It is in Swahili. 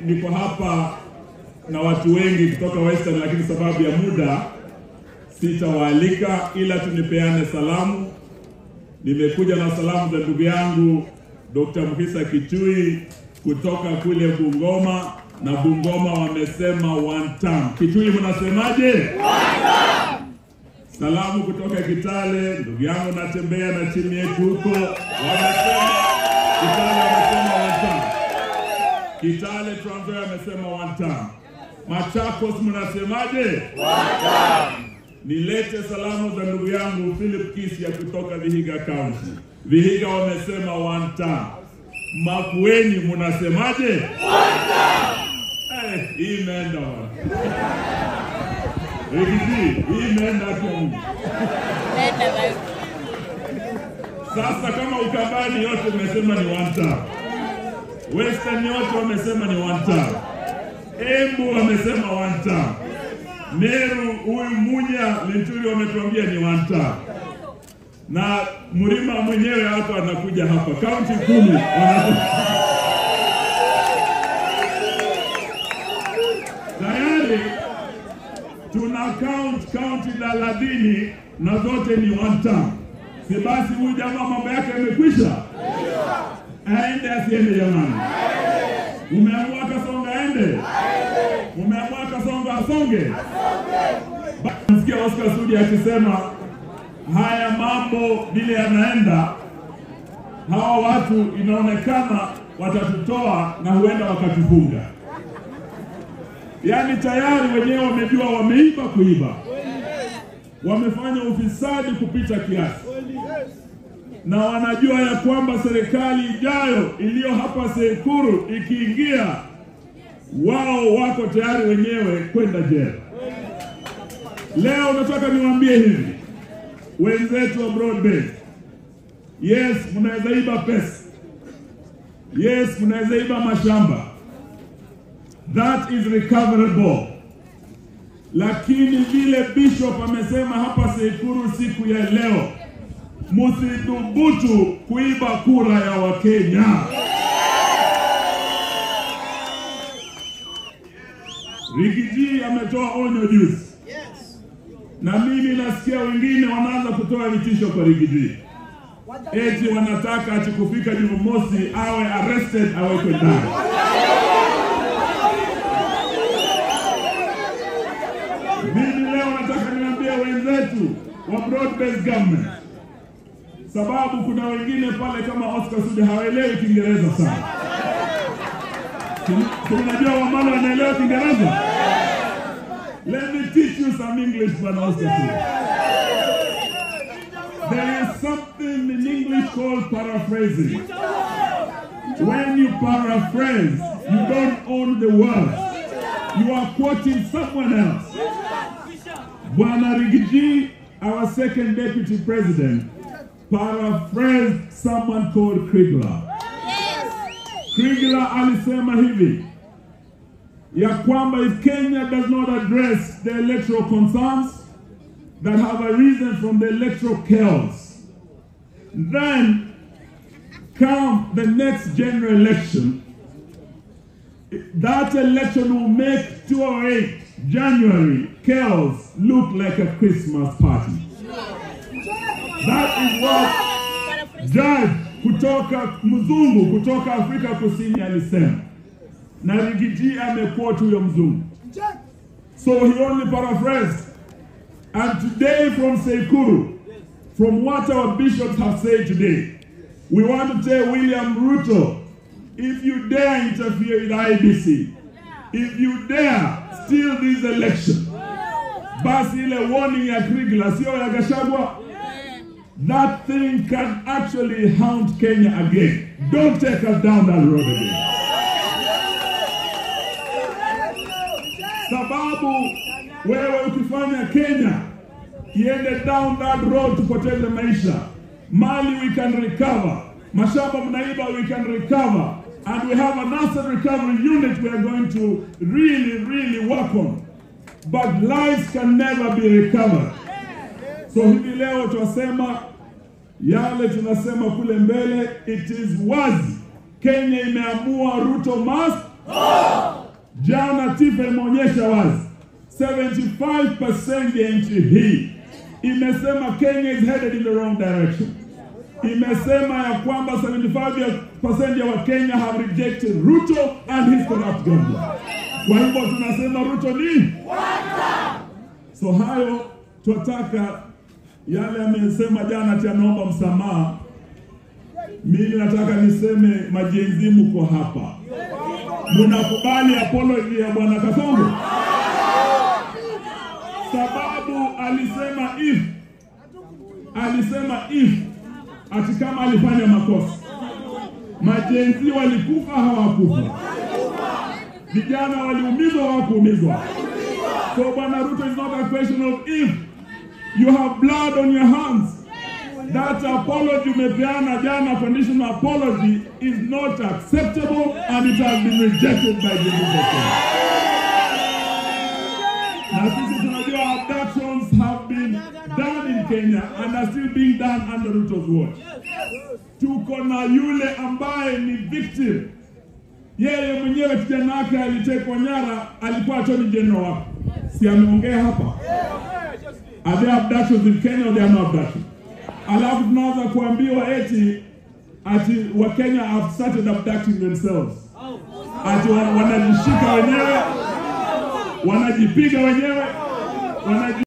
Niko hapa na watu wengi kutoka Western, lakini sababu ya muda sitawaalika, ila tunipeane salamu. Nimekuja na salamu za ndugu yangu Dr. Mhisa Kitui kutoka kule Bungoma, na Bungoma wamesema one term. Kitui mnasemaje? One term. Salamu kutoka Kitale, ndugu yangu natembea na timu yetu huko, wamesema Kitale wamesema one term. Kitale Trans Nzoia wamesema one term. Machakos mnasemaje? One term. Nilete salamu za ndugu yangu Philip Kisia kutoka Vihiga County. Vihiga wamesema one term. Makueni mnasemaje? One term. Hii imeenda wapi? Hii imeenda kwa sasa. Kama Ukambani yote wamesema ni one term, Western yote wamesema ni one term, Embu wamesema one term, Meru huyu Munya Linturi wametuambia ni one term, na Murima mwenyewe hapa anakuja hapa, county 10 tayari tuna county 30 na zote ni one term. Si basi huyu jamaa mambo yake yamekwisha? Aende asiende jamani? Umeamua Kasonga aende? Umeamua Kasonga asonge? Nasikia Oscar Sudi akisema haya mambo vile yanaenda, hawa watu inaonekana watatutoa na huenda wakatufunga. Yaani tayari wenyewe wamejua wameiba kuiba, wamefanya ufisadi kupita kiasi, na wanajua ya kwamba serikali ijayo iliyo hapa Sekuru ikiingia, wao wako tayari wenyewe kwenda jela. Leo nataka niwaambie hivi wenzetu wa broad base, yes mnaweza iba pesa, yes mnaweza iba mashamba, that is recoverable. Lakini vile Bishop amesema hapa Sekuru siku ya leo, msithubutu kuiba kura ya Wakenya. Rigiji ametoa onyo juzi, na mimi nasikia wengine wanaanza kutoa vitisho kwa Rigiji. Eti wanataka ati kufika Jumamosi awe arrested, awekwe ndani. Mimi leo nataka niambie wenzetu wa broad based government, sababu kuna wengine pale kama Oscar Sudi hawaelewi Kiingereza sana. Tunajua Wamala wanaelewa Kiingereza? Let me teach you some English, Bwana Oscar Sudi. There is something in English called paraphrasing. When you paraphrase, you don't own the words. You are quoting someone else. Bwana Rigiji, our second deputy president, paraphrased someone called Krigler. Krigler alisema hivi ya kwamba if Kenya does not address the electoral concerns that have arisen from the electoral chaos, then come the next general election, that election will make 2008 January chaos look like a Christmas party. That is what Judge kutoka mzungu kutoka Afrika Kusini alisema, na Rigiji amequote huyo mzungu. So he only paraphrased. And today from Sekuru, from what our bishops have said today, we want to tell William Ruto, if you dare interfere with IBC, if you dare steal this election, basi ile warning ya Krigler sio ya Gachagua, that thing can actually haunt Kenya again. Don't take us down that road again. Sababu wewe ukifanya Kenya iende down that road tupoteze maisha, mali we can recover, mashamba mnaiba we can recover, and we have an asset recovery unit we are going to really work on. But lives can never be recovered. So hivi leo tuwasema yale tunasema kule mbele, it is wazi Kenya imeamua Ruto must Jana TIFA imeonyesha wazi 75% ya nchi hii imesema Kenya is headed in the wrong direction. Imesema ya kwamba 75% ya Wakenya have rejected Ruto and his corrupt government. Kwa hivyo tunasema Ruto ni so hayo tunataka yale amesema jana ati anaomba msamaha. Mimi nataka niseme majenzi mko hapa. Mnakubali apology ya Bwana Kasongo? Sababu alisema if ati kama alifanya makosa. Majenzi walikufa hawakufa. Vijana waliumizwa hawakuumizwa. So Bwana Ruto, is not a question of if. You have blood on your hands. That apology umepeana jana, conditional apology, is not acceptable and it has been rejected by the people. Na sisi tunajua abductions have been done in Kenya and are still being done under Ruto's watch. Tuko na yule ambaye ni victim. Yeye mwenyewe kijana wake alitekwa nyara, alikuwa attorney general wake. Si ameongea hapa? Are there abductions in Kenya or there are no abductions? Alafu tunaanza kuambiwa ati wa Kenya have started abducting themselves. Ati wanajishika wenyewe, wanajipiga wenyewe,